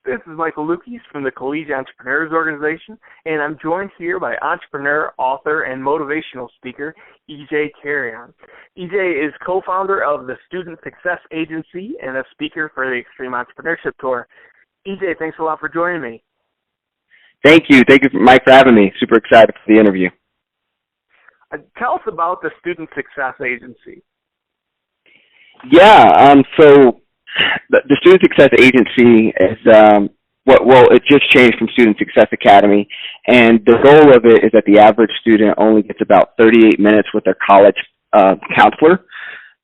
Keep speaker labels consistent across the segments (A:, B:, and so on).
A: This is Michael Luchies from the Collegiate Entrepreneurs Organization, and I'm joined here by entrepreneur, author, and motivational speaker, EJ Carrion. EJ is co-founder of the Student Success Agency and a speaker for the Extreme Entrepreneurship Tour. EJ, thanks a lot for joining me.
B: Thank you. Thank you, Mike, for having me. Super excited for the interview.
A: Tell us about the Student Success Agency.
B: Yeah, so the Student Success Agency is, it just changed from Student Success Academy, and the goal of it is that the average student only gets about 38 minutes with their college counselor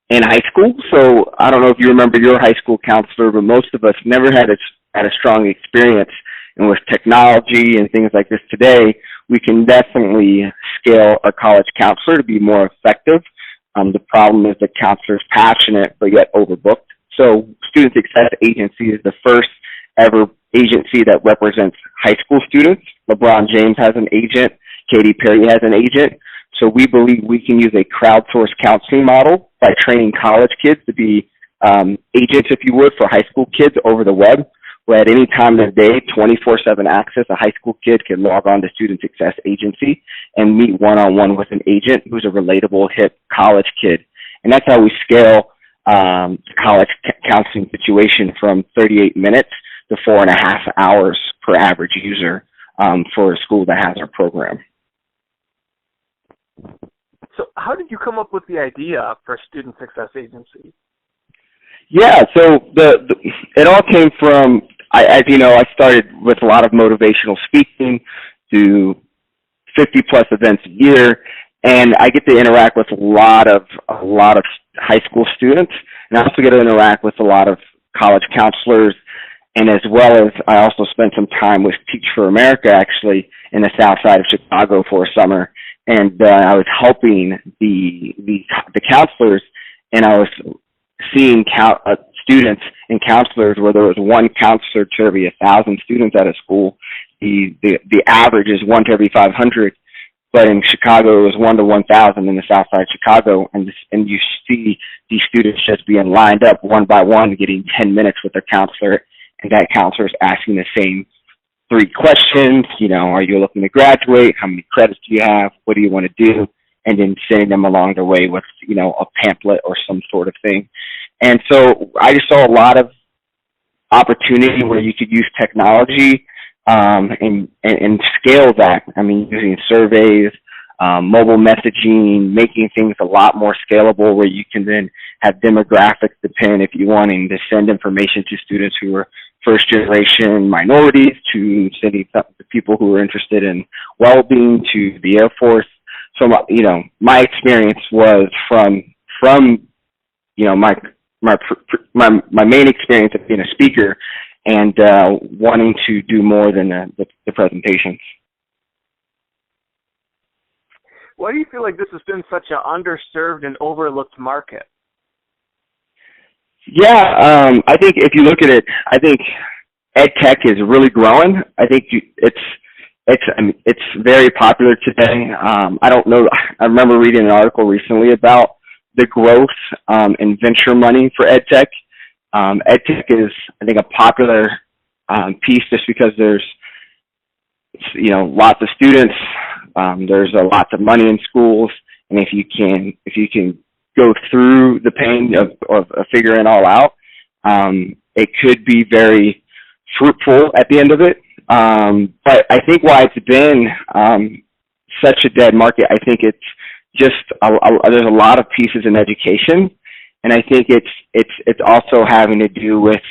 B: in high school. So I don't know if you remember your high school counselor, but most of us never had a strong experience. And with technology and things like this today, we can definitely scale a college counselor to be more effective. The problem is the counselor is passionate but yet overbooked. So Student Success Agency is the first ever agency that represents high school students. LeBron James has an agent. Katy Perry has an agent. So we believe we can use a crowdsourced counseling model by training college kids to be agents, if you would, for high school kids over the web, where at any time of the day, 24/7 access, a high school kid can log on to Student Success Agency and meet one-on-one with an agent who's a relatable, hip college kid. And that's how we scale the college counseling situation from 38 minutes to 4.5 hours per average user for a school that has our program.
A: So how did you come up with the idea for Student Success Agency?
B: Yeah, so it all came from, as you know, I started with a lot of motivational speaking, do 50-plus events a year, and I get to interact with a lot of high school students, and I also get to interact with a lot of college counselors, and as well as I also spent some time with Teach for America, actually, in the south side of Chicago for a summer, and I was helping the counselors, and I was seeing students and counselors where there was one counselor to every 1,000 students at a school. The average is 1 to every 500, but in Chicago it was 1 to 1,000 in the south side of Chicago, and you see these students just being lined up one by one, getting 10 minutes with their counselor, and that counselor is asking the same 3 questions. You know, are you looking to graduate? How many credits do you have? What do you want to do? And then sending them along the way with, you know, a pamphlet or some sort of thing. And so I just saw a lot of opportunity where you could use technology and scale that. I mean, using surveys, mobile messaging, making things a lot more scalable where you can then have demographics depend if you're wanting to send information to students who are first-generation minorities, to sending to people who are interested in well-being, to the Air Force. So, you know, my experience was from you know, my main experience of being a speaker and wanting to do more than the presentations.
A: Why do you feel like this has been such an underserved and overlooked market?
B: Yeah, I think if you look at it, I think ed tech is really growing. I think it's very popular today. I don't know. I remember reading an article recently about the growth in venture money for ed tech. Ed tech is, I think, a popular piece just because there's, you know, lots of students. There's lots of money in schools, and if you can go through the pain of figuring it all out, it could be very fruitful at the end of it. But I think why it's been such a dead market, I think it's just there's a lot of pieces in education, and I think it's also having to do with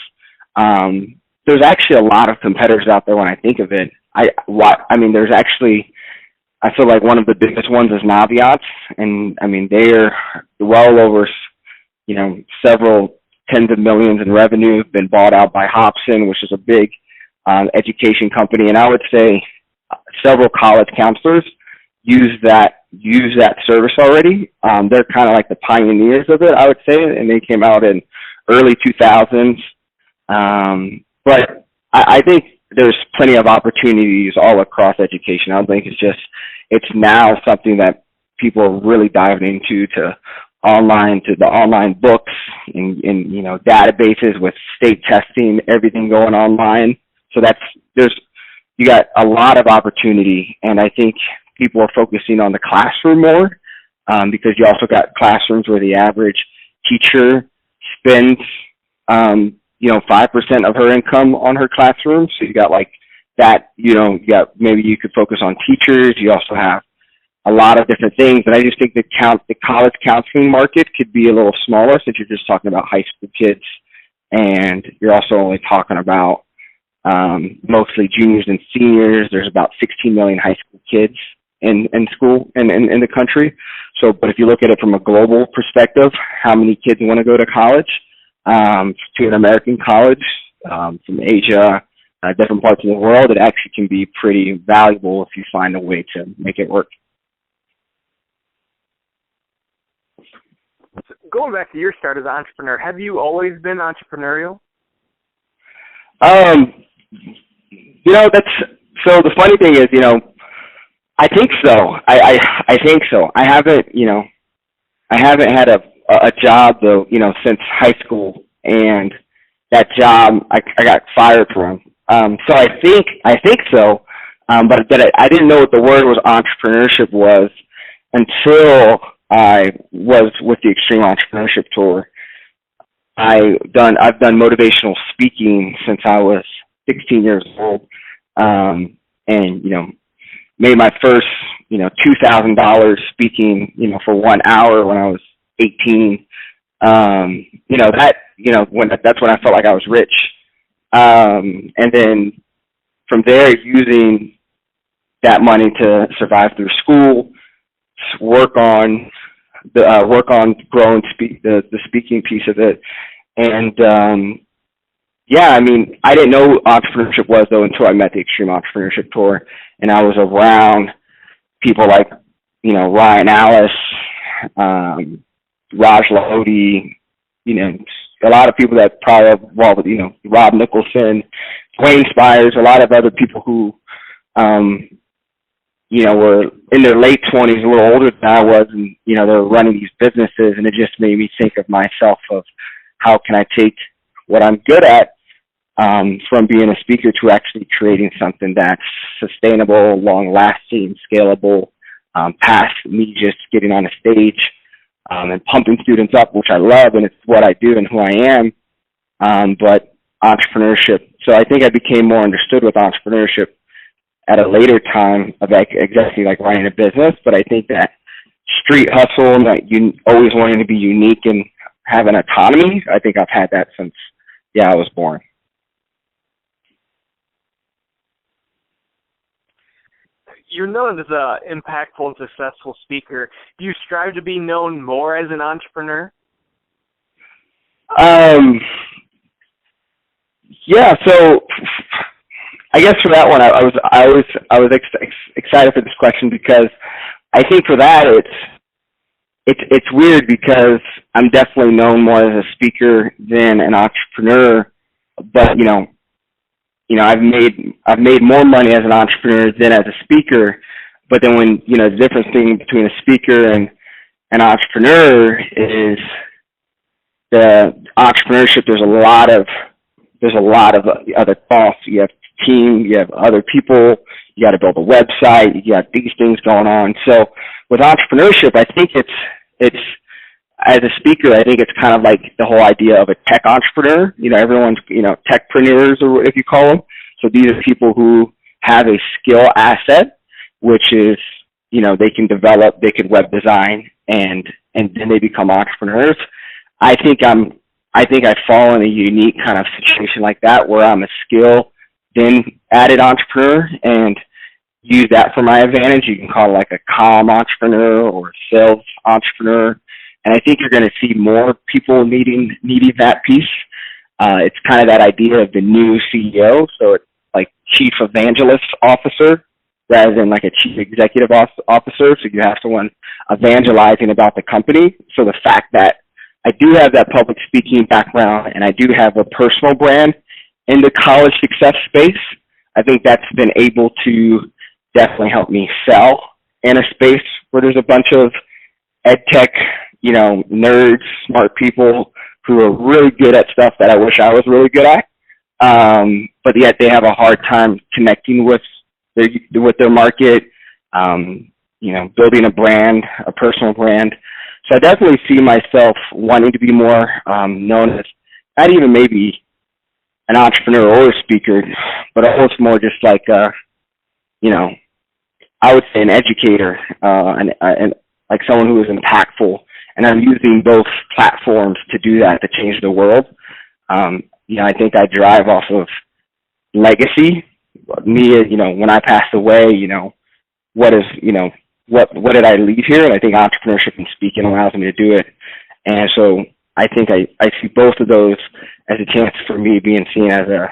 B: there's actually a lot of competitors out there when I think of it. I mean, there's actually, I feel like one of the biggest ones is Naviance, and I mean, they're well over, you know, several tens of millions in revenue, been bought out by Hobson, which is a big education company, and I would say several college counselors use that service already. They're kind of like the pioneers of it, I would say, and they came out in early 2000s. But I think there's plenty of opportunities all across education. I think it's now something that people are really diving into, to the online books and you know, databases with state testing, everything going online. So you got a lot of opportunity, and I think people are focusing on the classroom more, because you also got classrooms where the average teacher spends, 5% of her income on her classroom. So you got like that, maybe you could focus on teachers. You also have a lot of different things. And I just think the college counseling market could be a little smaller, since you're just talking about high school kids, and you're also only talking about mostly juniors and seniors. There's about 16 million high school kids in school in the country. So, but if you look at it from a global perspective, how many kids want to go to college, to an American college, from Asia, different parts of the world, it actually can be pretty valuable if you find a way to make it work.
A: Going back to your start as an entrepreneur, have you always been entrepreneurial? So the funny thing is, I think so. I think so. I haven't had a job though, since high school, and that job I got fired from. So I think so. But I didn't know what the word was entrepreneurship was until I was with the Extreme Entrepreneurship Tour. I've done motivational speaking since I was 16 years old, and made my first $2,000 speaking for 1 hour when I was 18. That's when I felt like I was rich, and then from there, using that money to survive through school, work on growing the speaking piece of it. And I didn't know what entrepreneurship was though until I met the Extreme Entrepreneurship Tour, and I was around people like Ryan Alice, Raj Lahoti, a lot of people that probably have involved with Rob Nicholson, Wayne Spires, a lot of other people who were in their late 20s, a little older than I was, and, they were running these businesses, and it just made me think of myself of how can I take what I'm good at, from being a speaker to actually creating something that's sustainable, long-lasting, scalable, past me just getting on a stage, and pumping students up, which I love, and it's what I do and who I am, but entrepreneurship. So I think I became more understood with entrepreneurship at a later time of exactly like running a business. But I think that street hustle and that you always wanting to be unique and have an autonomy, I think I've had that since, I was born. You're known as an impactful and successful speaker. Do you strive to be known more as an entrepreneur?
B: So I guess for that one, I was excited for this question, because I think for that it's weird, because I'm definitely known more as a speaker than an entrepreneur. But I've made more money as an entrepreneur than as a speaker. But then when the difference between a speaker and an entrepreneur is the entrepreneurship. There's a lot of other costs. You have team, you have other people, you got to build a website, you got these things going on. So with entrepreneurship, I think it's as a speaker, I think it's kind of like the whole idea of a tech entrepreneur. Everyone's, techpreneurs, or if you call them. So these are people who have a skill asset, which is, they can develop, they can web design, and then they become entrepreneurs. I think I fall in a unique kind of situation like that, where I'm a skill then added entrepreneur, and use that for my advantage. You can call it like a comm entrepreneur or a sales entrepreneur. And I think you're going to see more people needing that piece. It's kind of that idea of the new CEO. So it's like chief evangelist officer rather than like a chief executive officer. So you have someone evangelizing about the company. So the fact that I do have that public speaking background and I do have a personal brand in the college success space, I think that's been able to definitely help me sell in a space where there's a bunch of ed tech, nerds, smart people who are really good at stuff that I wish I was really good at. but yet they have a hard time connecting with their market, building a brand, a personal brand. So I definitely see myself wanting to be more known as not even maybe an entrepreneur or a speaker, but almost more just like I would say an educator, and like someone who is impactful. And I'm using both platforms to do that, to change the world. I think I drive off of legacy. Me, when I pass away, what did I leave here? And I think entrepreneurship and speaking allows me to do it. And so I think I see both of those as a chance for me being seen as a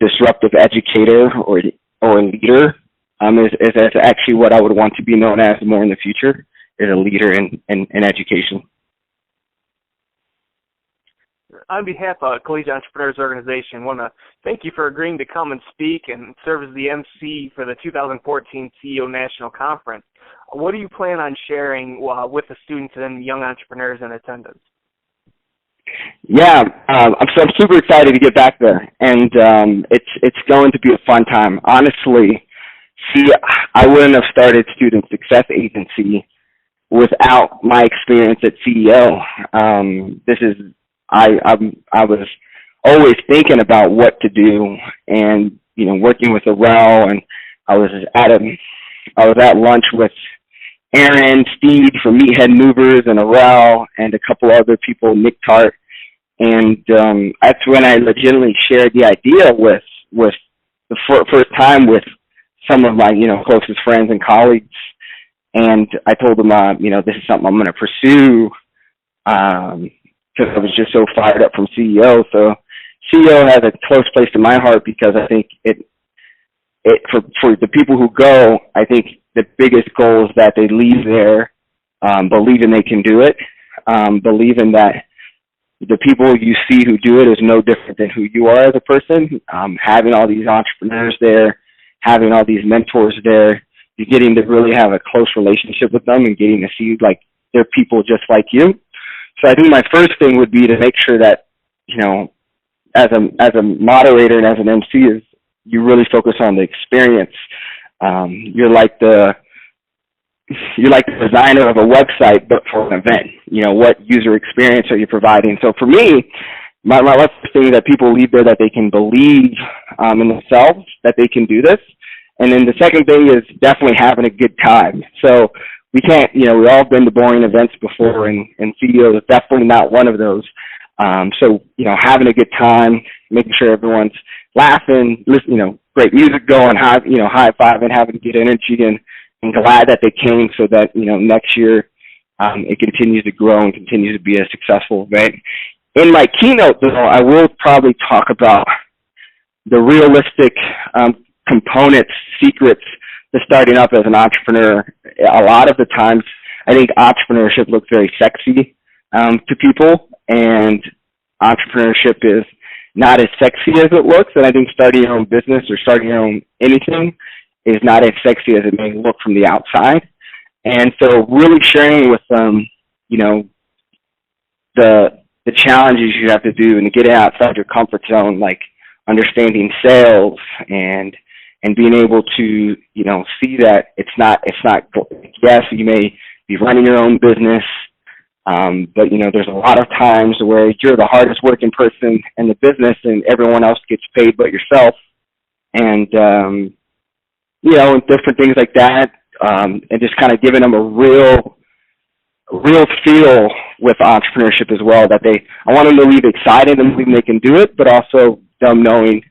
B: disruptive educator or a leader. Is actually what I would want to be known as more in the future, is a leader in education.
A: On behalf of Collegiate Entrepreneurs Organization, I want to thank you for agreeing to come and speak and serve as the MC for the 2014 CEO National Conference. What do you plan on sharing with the students and young entrepreneurs in attendance?
B: Yeah, I'm super excited to get back there, and it's going to be a fun time. Honestly, I wouldn't have started Student Success Agency without my experience at CEO. I was always thinking about what to do, and working with Arel, and I was at lunch with Aaron, Steve from Meathead Movers, and Arel, and a couple other people, Nick Tart, and that's when I legitimately shared the idea with the first time with some of my closest friends and colleagues, and I told them this is something I'm going to pursue. Because I was just so fired up from CEO. So CEO has a close place to my heart, because I think for the people who go, I think the biggest goal is that they leave there believing they can do it, believing that the people you see who do it is no different than who you are as a person. Having all these entrepreneurs there, having all these mentors there, you're getting to really have a close relationship with them and getting to see like they're people just like you. So I think my first thing would be to make sure that, as a moderator and as an MC, is you really focus on the experience. You're like the designer of a website, but for an event. What user experience are you providing? So for me, my first thing is that people leave there that they can believe in themselves, that they can do this. And then the second thing is definitely having a good time. So we can't, we've all been to boring events before, and CEO is definitely not one of those. So, having a good time, making sure everyone's laughing, listening, great music going, high-fiving, having good energy, and glad that they came, so that, next year it continues to grow and continues to be a successful event. In my keynote, though, I will probably talk about the realistic components, secrets to starting up as an entrepreneur. A lot of the times, I think entrepreneurship looks very sexy to people, and entrepreneurship is not as sexy as it looks. And I think starting your own business or starting your own anything is not as sexy as it may look from the outside. And so really sharing with them, the challenges you have to do and getting outside your comfort zone, like understanding sales and being able to, see that it's not, yes, you may be running your own business, but, there's a lot of times where you're the hardest working person in the business and everyone else gets paid but yourself. And, and different things like that, and just kind of giving them a real feel with entrepreneurship as well, that I want them to leave excited and believing they can do it, but also them knowing,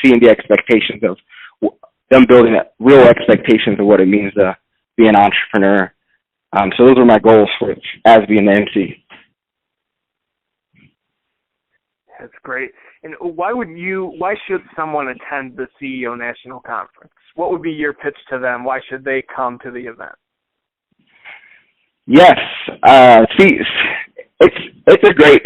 B: seeing the expectations of them, building real expectations of what it means to be an entrepreneur. So those are my goals as being the MC.
A: That's great. And why should someone attend the CEO National Conference? What would be your pitch to them? Why should they come to the event?
B: Yes, it's a great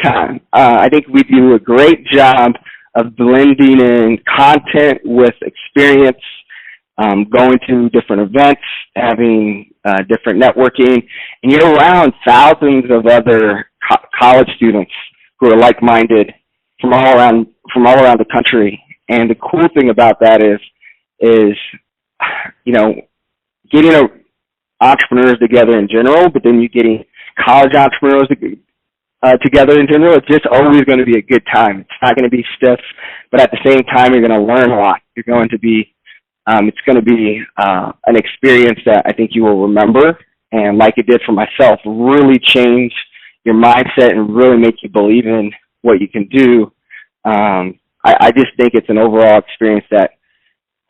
B: time. I think we do a great job of blending in content with experience, going to different events, having different networking, and you're around thousands of other college students who are like-minded from all around from all around the country. And the cool thing about that is you know, getting entrepreneurs together in general, but then you getting college entrepreneurs together in general. It's just always going to be a good time. It's not going to be stiff, but at the same time, you're going to learn a lot. You're going to be, it's going to be an experience that I think you will remember, and like it did for myself, really change your mindset and really make you believe in what you can do. I just think it's an overall experience that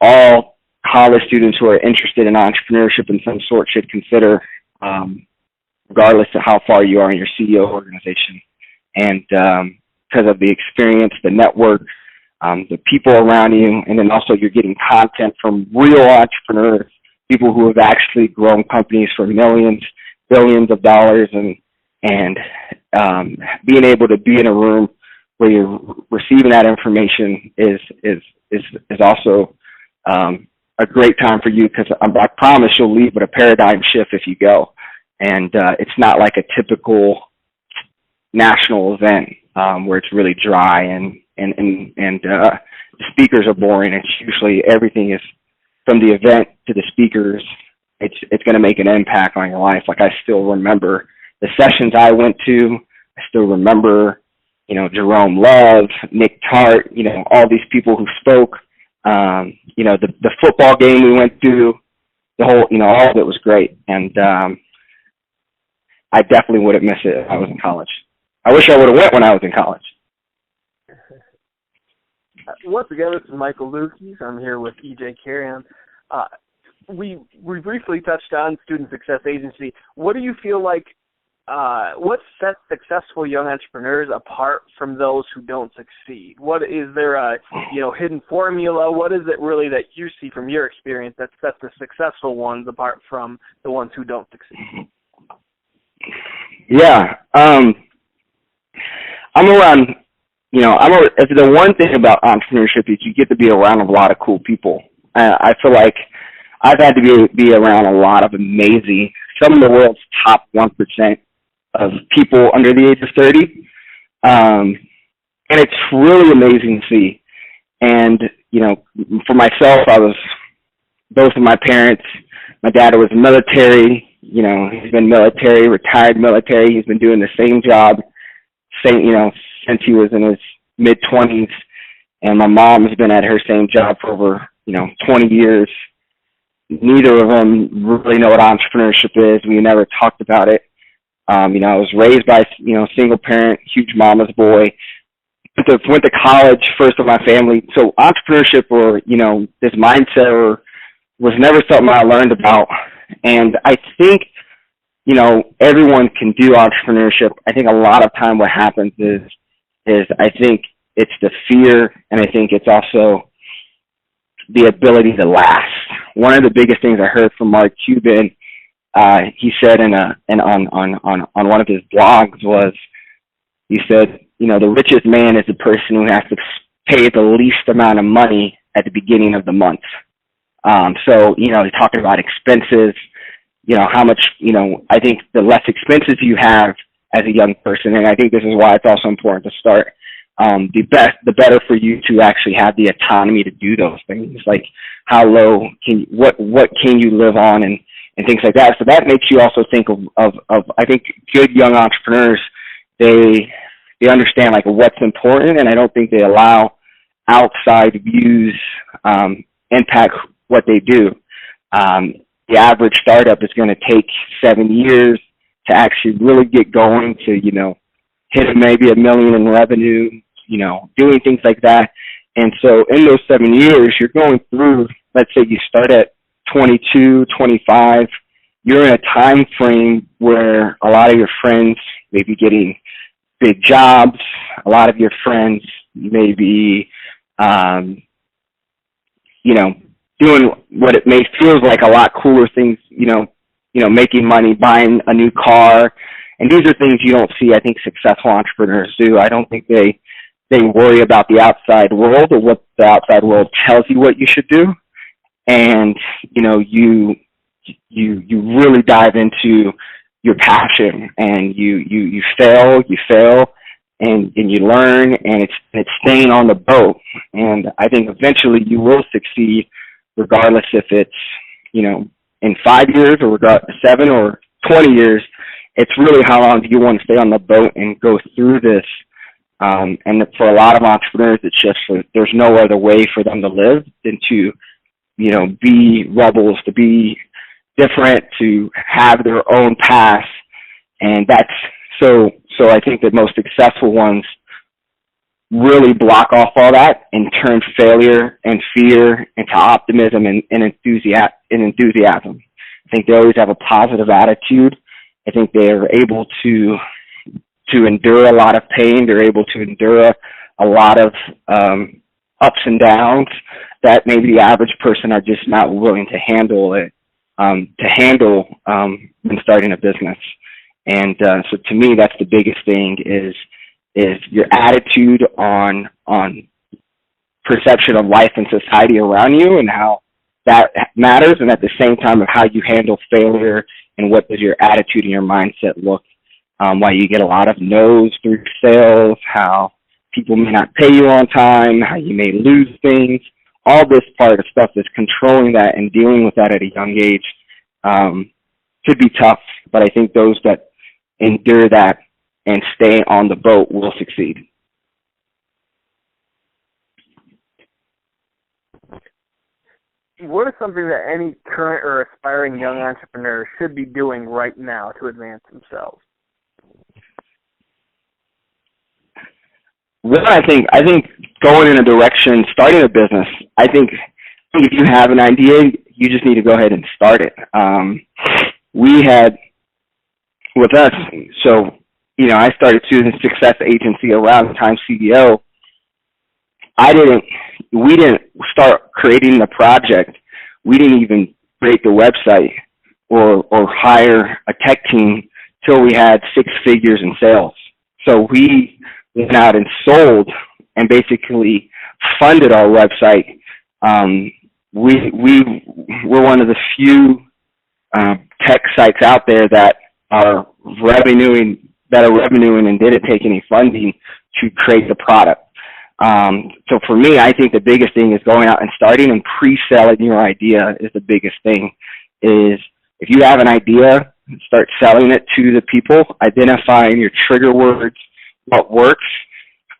B: all college students who are interested in entrepreneurship in some sort should consider, regardless of how far you are in your CEO organization. And because of the experience, the network, the people around you, and then also you're getting content from real entrepreneurs, people who have actually grown companies for millions, billions of dollars, and being able to be in a room where you're receiving that information is also a great time for you, because I promise you'll leave with a paradigm shift if you go. And it's not like a typical national event where it's really dry and the speakers are boring. It's usually everything is from the event to the speakers. It's going to make an impact on your life. Like, I still remember the sessions I went to. I still remember, Jerome Love, Nick Tart, all these people who spoke. The football game we went to, the whole, all of it was great. And I definitely wouldn't miss it if I was in college. I wish I would have went when I was in college.
A: Once again, this is Michael Luchies. I'm here with EJ Carrion. We briefly touched on Student Success Agency. What do you feel like, what sets successful young entrepreneurs apart from those who don't succeed? What is there a hidden formula? What is it really that you see from your experience that sets the successful ones apart from the ones who don't succeed?
B: Yeah, I'm around. The one thing about entrepreneurship is you get to be around a lot of cool people. I feel like I've had to be around a lot of amazing, some of the world's top 1% of people under the age of 30. And it's really amazing to see. And, for myself, both of my parents, my dad was military, he's been military, retired military. He's been doing the same job, since he was in his mid-20s. And my mom has been at her same job for over, 20 years. Neither of them really know what entrepreneurship is. We never talked about it. I was raised by, single parent, huge mama's boy. Went to college first with my family. So entrepreneurship or, this mindset was never something I learned about. And I think, everyone can do entrepreneurship. I think a lot of time what happens is I think it's the fear, and I think it's also the ability to last. One of the biggest things I heard from Mark Cuban, he said on one of his blogs was, he said, the richest man is the person who has to pay the least amount of money at the beginning of the month. So, he's talking about expenses, how much, I think the less expenses you have as a young person, and I think this is why it's also important to start, the better for you to actually have the autonomy to do those things, like how low what can you live on and things like that. So that makes you also think of I think good young entrepreneurs, they understand like what's important, and I don't think they allow outside views impact what they do. The average startup is going to take 7 years to actually really get going, to hit maybe $1 million in revenue, doing things like that. And so in those 7 years, you're going through, let's say you start at 22, 25, you're in a time frame where a lot of your friends may be getting big jobs, a lot of your friends may be, doing what it may feels like a lot cooler things, making money, buying a new car. And these are things you don't see, I think, successful entrepreneurs do. I don't think they worry about the outside world or what the outside world tells you what you should do. And, you really dive into your passion, and you fail, and you learn, and it's staying on the boat. And I think eventually you will succeed, regardless if it's, in 5 years or 7 or 20 years. It's really how long do you want to stay on the boat and go through this. And for a lot of entrepreneurs, it's just there's no other way for them to live than to, be rebels, to be different, to have their own path. And that's so I think that most successful ones really block off all that and turn failure and fear into optimism and enthusiasm. I think they always have a positive attitude. I think they are able to endure a lot of pain. They're able to endure a lot of ups and downs that maybe the average person are just not willing to handle when starting a business. And so to me, that's the biggest thing is your attitude on perception of life and society around you, and how that matters, and at the same time of how you handle failure and what does your attitude and your mindset look. Why you get a lot of no's through sales, how people may not pay you on time, how you may lose things. All this part of stuff is controlling that and dealing with that at a young age could be tough, but I think those that endure that and stay on the boat will succeed.
A: What is something that any current or aspiring young entrepreneur should be doing right now to advance themselves?
B: Well, I think going in a direction, starting a business. I think if you have an idea, you just need to go ahead and start it. We had with us, so I started Student Success Agency around the time CDO. We didn't start creating the project. We didn't even create the website or hire a tech team till we had 6 figures in sales. So we went out and sold and basically funded our website. We're one of the few tech sites out there that are revenuing and didn't take any funding to create the product. So for me, I think the biggest thing is going out and starting and pre-selling your idea is the biggest thing. Is if you have an idea, start selling it to the people, identifying your trigger words, what works.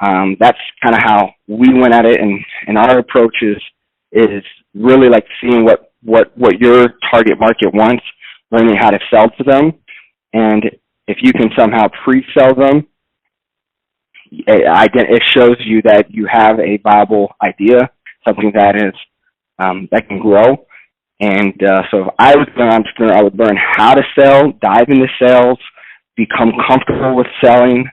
B: That's kind of how we went at it, and our approach is really like seeing what your target market wants, learning how to sell to them, and if you can somehow pre-sell them, it shows you that you have a viable idea, something that is that can grow. And so if I was an entrepreneur, I would learn how to sell, dive into sales, become comfortable with selling.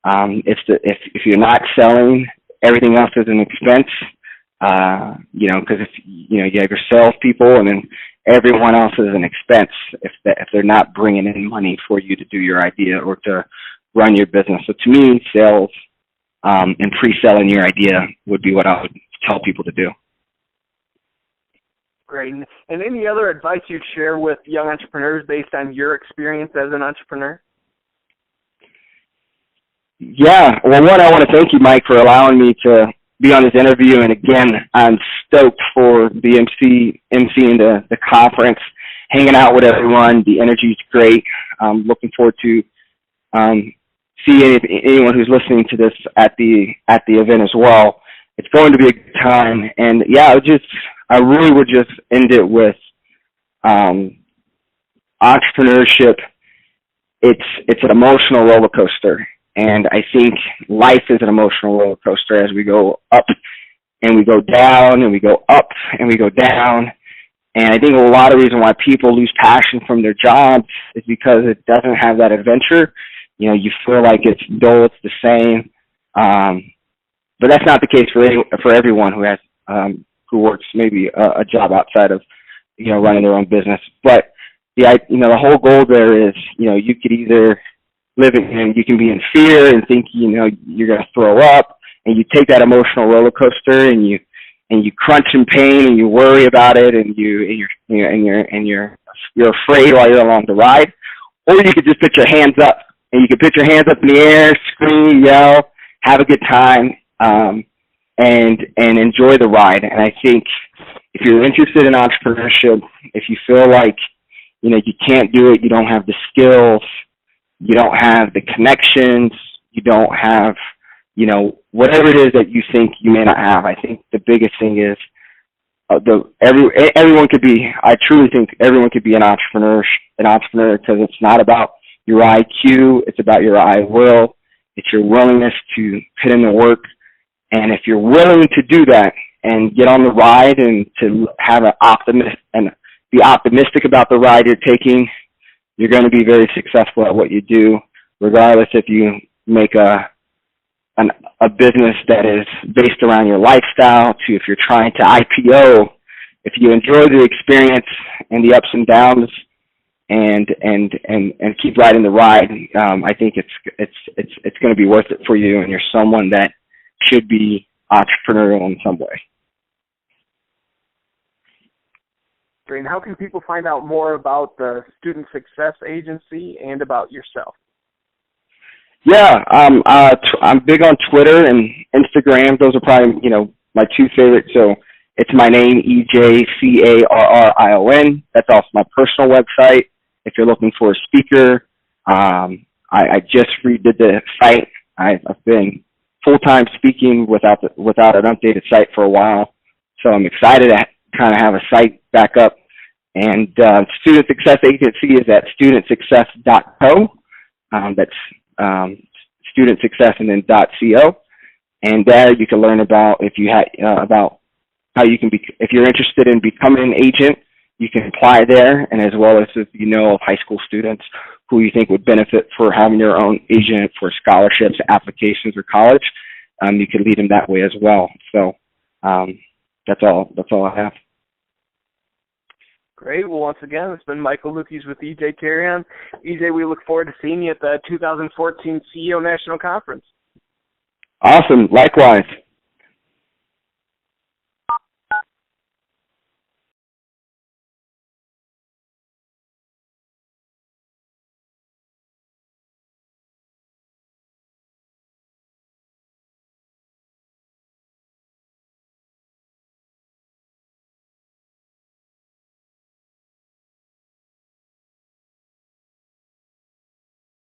B: If you're not selling, everything else is an expense. Because if you have your salespeople, and then everyone else is an expense if they're not bringing in money for you to do your idea or to run your business. So to me, sales and pre-selling your idea would be what I would tell people to do.
A: Great. And any other advice you'd share with young entrepreneurs based on your experience as an entrepreneur? Yeah.
B: Well, one, I want to thank you, Mike, for allowing me to be on this interview. And again, I'm stoked for the emceeing the conference, hanging out with everyone. The energy is great. I'm looking forward to see anyone who's listening to this at the event as well. It's going to be a good time. And yeah, I really would just end it with entrepreneurship. It's an emotional roller coaster. And I think life is an emotional roller coaster as we go up and we go down and we go up and we go down. And I think a lot of reason why people lose passion from their jobs is because it doesn't have that adventure. You feel like it's dull, it's the same. But that's not the case for everyone who works maybe a job outside of, running their own business. But the whole goal there is, you could either you can be in fear and think, you're going to throw up, and you take that emotional roller coaster and you crunch in pain and you worry about it and you're afraid while you're along the ride, or you could just put your hands up and you can put your hands up in the air, scream, yell, have a good time, and enjoy the ride. And I think if you're interested in entrepreneurship, if you feel like, you know, you can't do it, you don't have the skills, you don't have the connections, you don't have, you know, whatever it is that you think you may not have, I think the biggest thing is everyone could be, I truly think everyone could be an entrepreneur, because it's not about your IQ, it's about your I will, it's your willingness to put in the work. And if you're willing to do that and get on the ride and to have an optimist and be optimistic about the ride you're taking, you're going to be very successful at what you do, regardless if you make a business that is based around your lifestyle to if you're trying to IPO. If you enjoy the experience and the ups and downs and keep riding the ride, I think it's going to be worth it for you, and you're someone that should be entrepreneurial in some way.
A: Great. And how can people find out more about the Student Success Agency and about yourself?
B: Yeah, I'm big on Twitter and Instagram. Those are probably, you know, my two favorites. So it's my name, EJ Carrion. That's also my personal website. If you're looking for a speaker, I just redid the site. I've been full-time speaking without an updated site for a while. So I'm excited to kind of have a site back up. And Student Success Agency is at studentsuccess.co. That's student success and then .co. And there you can learn about about how you can be, if you're interested in becoming an agent, you can apply there. And as well as if you know of high school students who you think would benefit for having your own agent for scholarships, applications, or college, you can lead them that way as well. So that's all I have.
A: Great. Well, once again, it's been Michael Luchies with EJ Carrion. EJ, we look forward to seeing you at the 2014 CEO National Conference.
B: Awesome. Likewise.